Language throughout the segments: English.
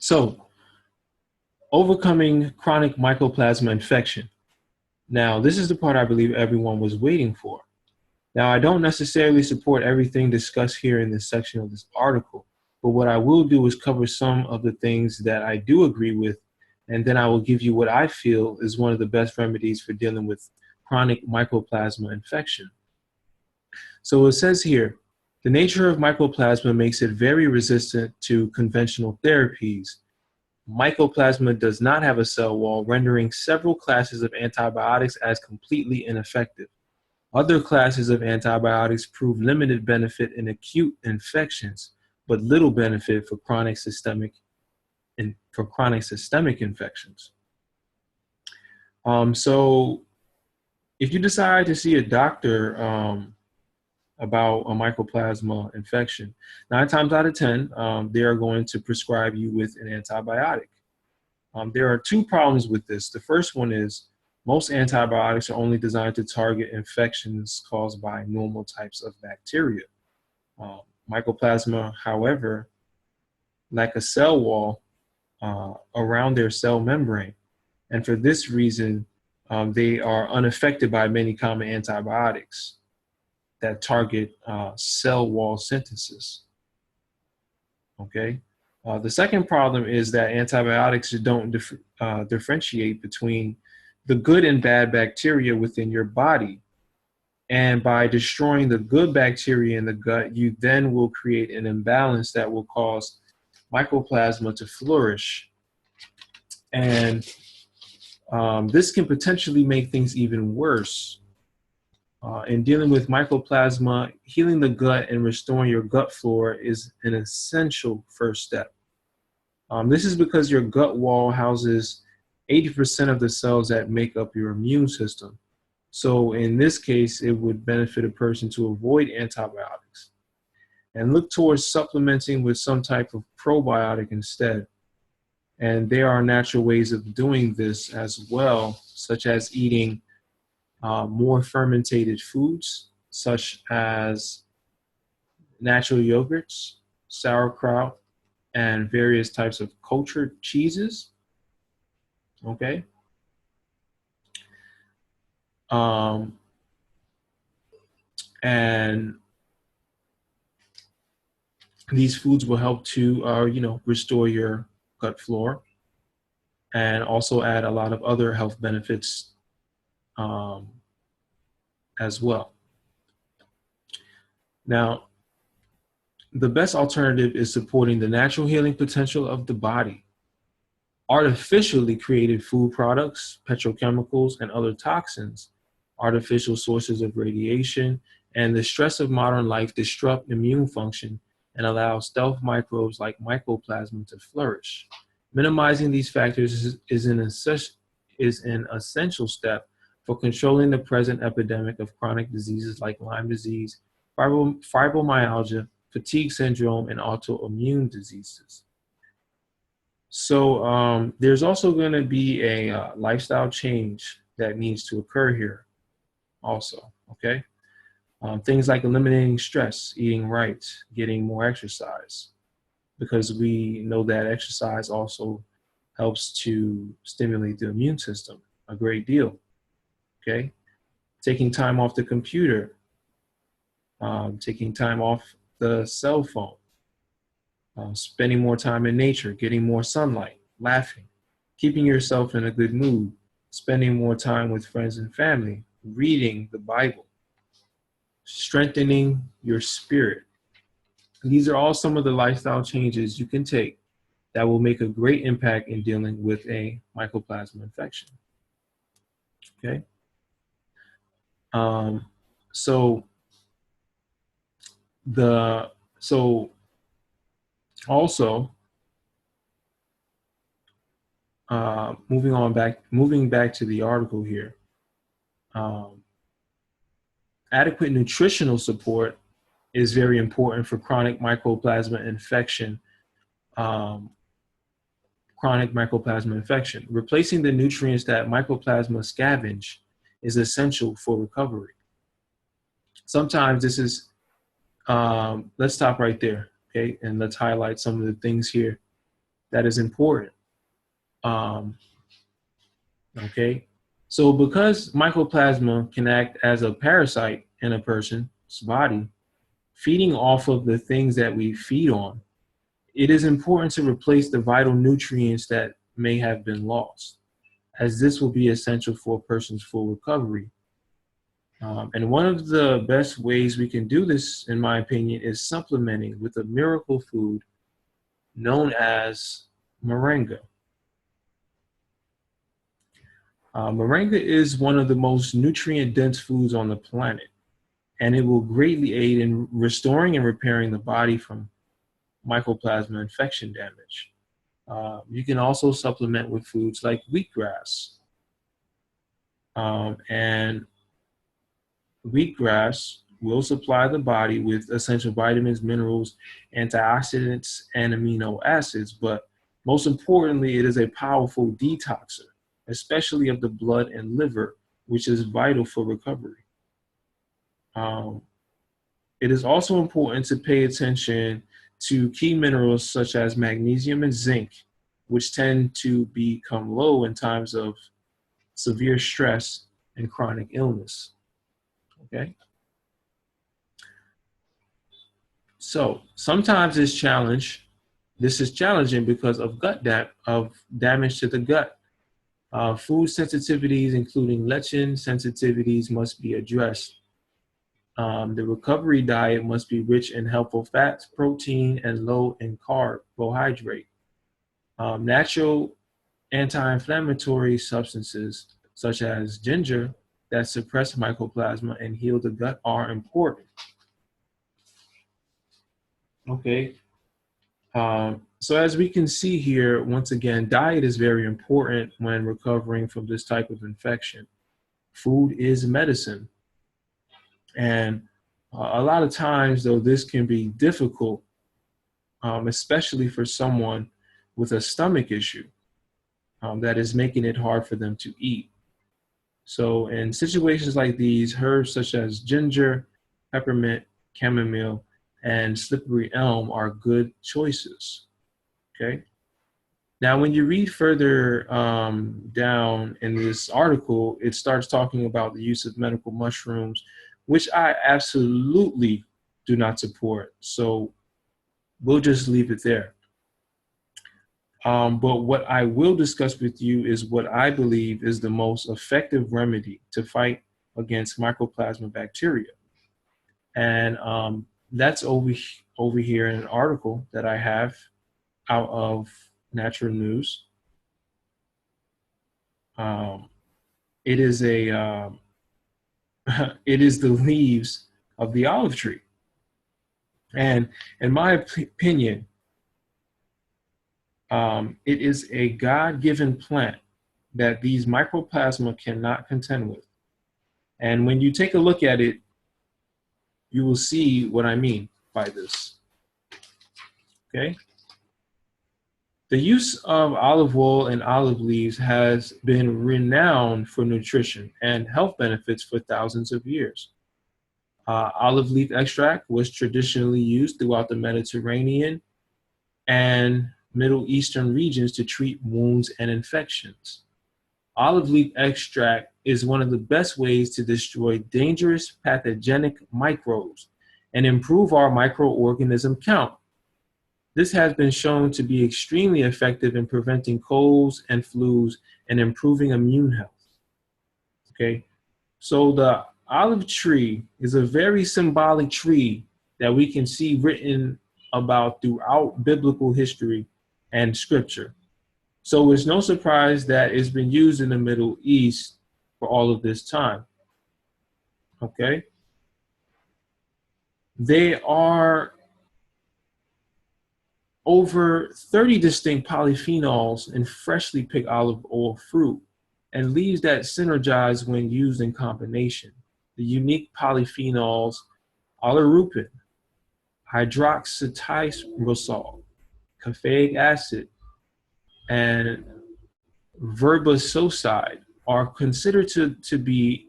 So, overcoming chronic mycoplasma infection. Now, this is the part I believe everyone was waiting for. Now, I don't necessarily support everything discussed here in this section of this article, but what I will do is cover some of the things that I do agree with, and then I will give you what I feel is one of the best remedies for dealing with chronic mycoplasma infection. So it says here, the nature of mycoplasma makes it very resistant to conventional therapies. Mycoplasma does not have a cell wall, rendering several classes of antibiotics as completely ineffective. Other classes of antibiotics prove limited benefit in acute infections, but little benefit for chronic systemic infections. So if you decide to see a doctor about a mycoplasma infection, 9 times out of 10, they are going to prescribe you with an antibiotic. There are 2 problems with this. The first one is most antibiotics are only designed to target infections caused by normal types of bacteria. Mycoplasma, however, lack a cell wall around their cell membrane. And for this reason, they are unaffected by many common antibiotics that target cell wall synthesis. Okay. The second problem is that antibiotics don't differentiate between the good and bad bacteria within your body. And by destroying the good bacteria in the gut, you then will create an imbalance that will cause mycoplasma to flourish. And this can potentially make things even worse. In dealing with mycoplasma, healing the gut and restoring your gut flora is an essential first step. This is because your gut wall houses 80% of the cells that make up your immune system. So in this case, it would benefit a person to avoid antibiotics and look towards supplementing with some type of probiotic instead. And there are natural ways of doing this as well, such as eating more fermented foods, such as natural yogurts, sauerkraut, and various types of cultured cheeses. Okay. And these foods will help to, restore your gut flora and also add a lot of other health benefits as well. Now, the best alternative is supporting the natural healing potential of the body. Artificially created food products, petrochemicals, and other toxins, artificial sources of radiation, and the stress of modern life disrupt immune function and allow stealth microbes like mycoplasma to flourish. Minimizing these factors is an essential step for controlling the present epidemic of chronic diseases like Lyme disease, fibromyalgia, fatigue syndrome, and autoimmune diseases. So there's also going to be a lifestyle change that needs to occur here also, okay? Things like eliminating stress, eating right, getting more exercise, because we know that exercise also helps to stimulate the immune system a great deal, okay? Taking time off the computer, taking time off the cell phone, spending more time in nature, getting more sunlight, laughing, keeping yourself in a good mood, spending more time with friends and family, reading the Bible, strengthening your spirit. These are all some of the lifestyle changes you can take that will make a great impact in dealing with a mycoplasma infection. Okay. Moving back to the article here, adequate nutritional support is very important for chronic mycoplasma infection. Replacing the nutrients that mycoplasma scavenge is essential for recovery. Sometimes this is, let's stop right there, okay? And let's highlight some of the things here that is important. Okay, so because Mycoplasma can act as a parasite in a person's body, feeding off of the things that we feed on, it is important to replace the vital nutrients that may have been lost, as this will be essential for a person's full recovery. And one of the best ways we can do this, in my opinion, is supplementing with a miracle food known as moringa. Moringa is one of the most nutrient-dense foods on the planet, and it will greatly aid in restoring and repairing the body from mycoplasma infection damage. You can also supplement with foods like wheatgrass. And wheatgrass will supply the body with essential vitamins, minerals, antioxidants, and amino acids, but most importantly, it is a powerful detoxer, especially of the blood and liver, which is vital for recovery. It is also important to pay attention to key minerals such as magnesium and zinc, which tend to become low in times of severe stress and chronic illness. Okay. So sometimes this is challenging because of damage to the gut. Food sensitivities, including lectin sensitivities, must be addressed. The recovery diet must be rich in helpful fats, protein, and low in carbohydrate. Natural anti-inflammatory substances such as ginger that suppress mycoplasma and heal the gut are important. Okay. So as we can see here, once again, diet is very important when recovering from this type of infection. Food is medicine. And a lot of times, though, this can be difficult, especially for someone with a stomach issue that is making it hard for them to eat. So in situations like these, herbs such as ginger, peppermint, chamomile, and slippery elm are good choices. Okay. Now, when you read further down in this article, it starts talking about the use of medical mushrooms, which I absolutely do not support. So we'll just leave it there. But what I will discuss with you is what I believe is the most effective remedy to fight against mycoplasma bacteria. And that's over here in an article that I have out of Natural News. It is it is the leaves of the olive tree. And in my opinion, it is a God-given plant that these mycoplasma cannot contend with. And when you take a look at it, you will see what I mean by this. Okay? The use of olive oil and olive leaves has been renowned for nutrition and health benefits for thousands of years. Olive leaf extract was traditionally used throughout the Mediterranean and Middle Eastern regions to treat wounds and infections. Olive leaf extract is one of the best ways to destroy dangerous pathogenic microbes and improve our microorganism count. This has been shown to be extremely effective in preventing colds and flus and improving immune health. Okay, so the olive tree is a very symbolic tree that we can see written about throughout biblical history and scripture. So it's no surprise that it's been used in the Middle East for all of this time. Okay. There are over 30 distinct polyphenols in freshly picked olive oil fruit and leaves that synergize when used in combination. The unique polyphenols, oleuropein, hydroxytyrosol, caffeic acid, and verbicide are considered to be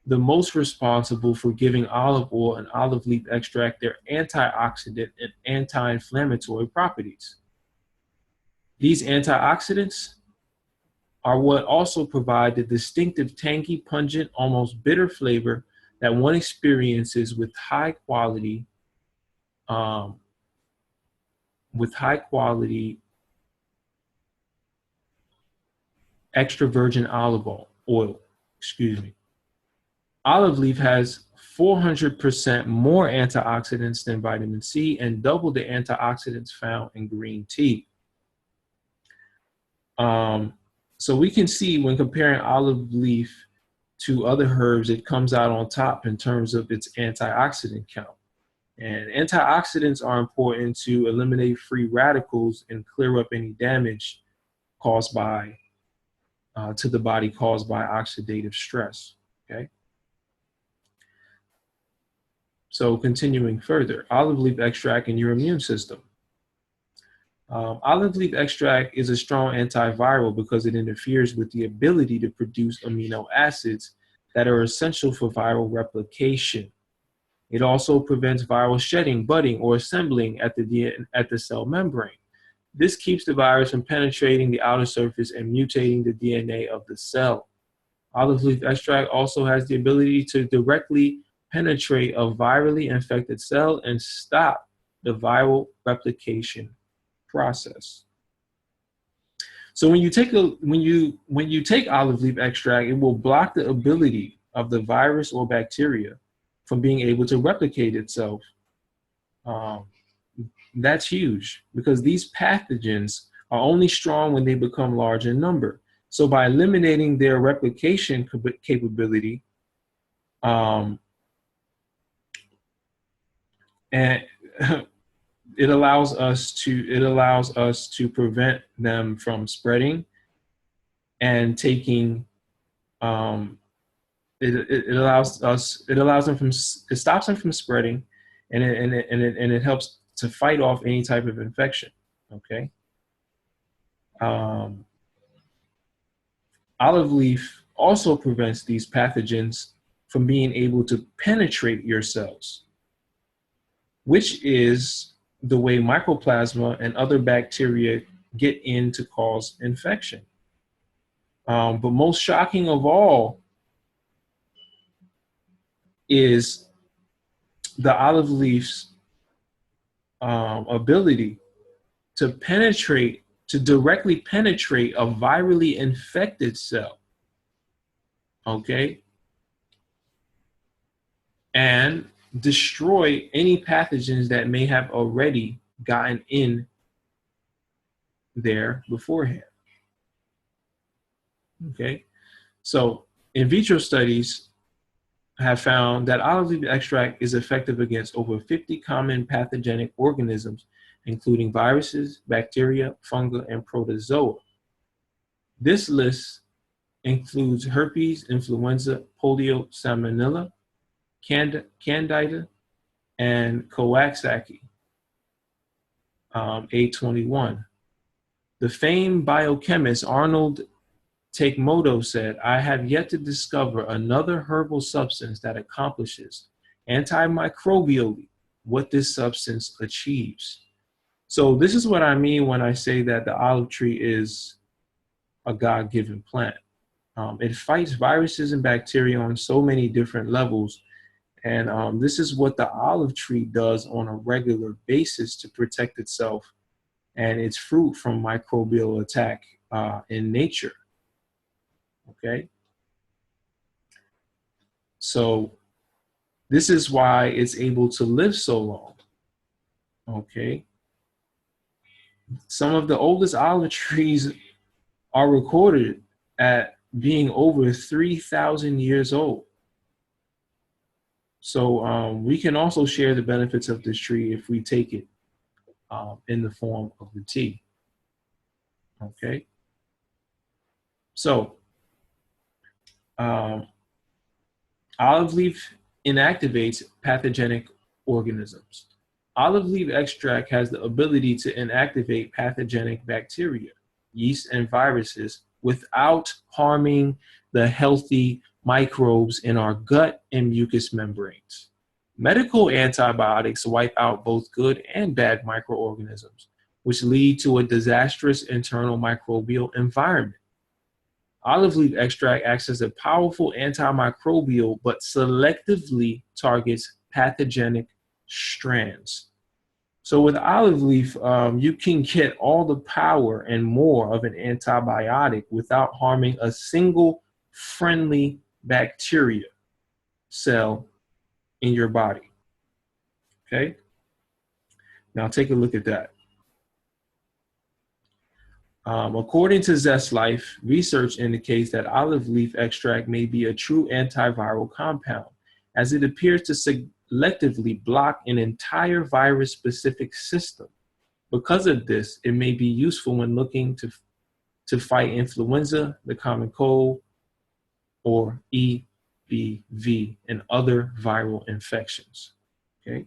the most responsible for giving olive oil and olive leaf extract their antioxidant and anti-inflammatory properties. These antioxidants are what also provide the distinctive tangy, pungent, almost bitter flavor that one experiences um, with high quality extra virgin olive oil. Excuse me. Olive leaf has 400% more antioxidants than vitamin C and double the antioxidants found in green tea. So we can see when comparing olive leaf to other herbs, it comes out on top in terms of its antioxidant count. And antioxidants are important to eliminate free radicals and clear up any damage caused by to the body caused by oxidative stress. Okay. So continuing further, olive leaf extract in your immune system. Olive leaf extract is a strong antiviral because it interferes with the ability to produce amino acids that are essential for viral replication. It also prevents viral shedding, budding, or assembling at the cell membrane. This keeps the virus from penetrating the outer surface and mutating the DNA of the cell. Olive leaf extract also has the ability to directly penetrate a virally infected cell and stop the viral replication process. So when you take olive leaf extract, it will block the ability of the virus or bacteria from being able to replicate itself. That's huge because these pathogens are only strong when they become large in number. So by eliminating their replication capability, and it allows us to prevent them from spreading and taking. It stops them from spreading, and it helps to fight off any type of infection. Okay. Olive leaf also prevents these pathogens from being able to penetrate your cells, which is the way Mycoplasma and other bacteria get in to cause infection. But most shocking of all is the olive leaf's ability to directly penetrate a virally infected cell, okay, and destroy any pathogens that may have already gotten in there beforehand. Okay, so in vitro studies have found that olive leaf extract is effective against over 50 common pathogenic organisms, including viruses, bacteria, fungi, and protozoa. This list includes herpes, influenza, polio, salmonella, candida, and Coxsackie, A21. The famed biochemist Arnold Takemoto said, "I have yet to discover another herbal substance that accomplishes antimicrobially what this substance achieves." So this is what I mean when I say that the olive tree is a God-given plant. It fights viruses and bacteria on so many different levels. And this is what the olive tree does on a regular basis to protect itself and its fruit from microbial attack in nature. Okay. So this is why it's able to live so long. Okay. Some of the oldest olive trees are recorded at being over 3,000 years old. So we can also share the benefits of this tree if we take it in the form of the tea. Okay. So olive leaf inactivates pathogenic organisms. Olive leaf extract has the ability to inactivate pathogenic bacteria, yeast, and viruses without harming the healthy microbes in our gut and mucous membranes. Medical antibiotics wipe out both good and bad microorganisms, which lead to a disastrous internal microbial environment. Olive leaf extract acts as a powerful antimicrobial, but selectively targets pathogenic strands. So with olive leaf, you can get all the power and more of an antibiotic without harming a single friendly bacteria cell in your body. Okay? Now take a look at that. According to Zest Life, research indicates that olive leaf extract may be a true antiviral compound, as it appears to selectively block an entire virus-specific system. Because of this, it may be useful when looking to fight influenza, the common cold, or EBV, and other viral infections. Okay.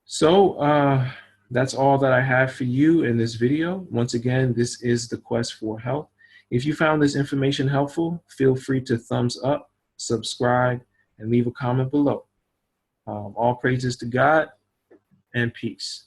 So that's all that I have for you in this video. Once again, this is the Quest for Health. If you found this information helpful, feel free to thumbs up, subscribe, and leave a comment below. All praises to God and peace.